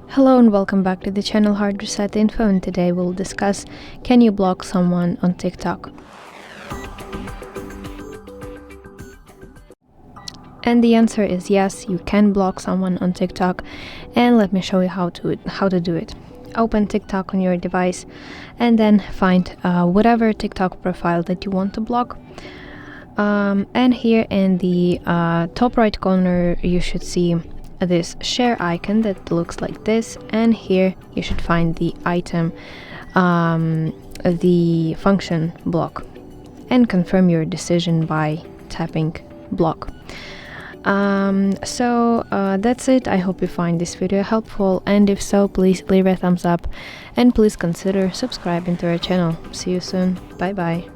Hello and welcome back to the channel HardReset.Info, and today we'll discuss, can you block someone on TikTok? And the answer is yes, you can block someone on TikTok, and let me show you how to do it. Open TikTok on your device and then find whatever TikTok profile that you want to block. And here in the top right corner you should see this share icon that looks like this, and here you should find the item, the function block, and confirm your decision by tapping block. That's it. I hope you find this video helpful, and if so, please leave a thumbs up and please consider subscribing to our channel. See you soon. Bye bye.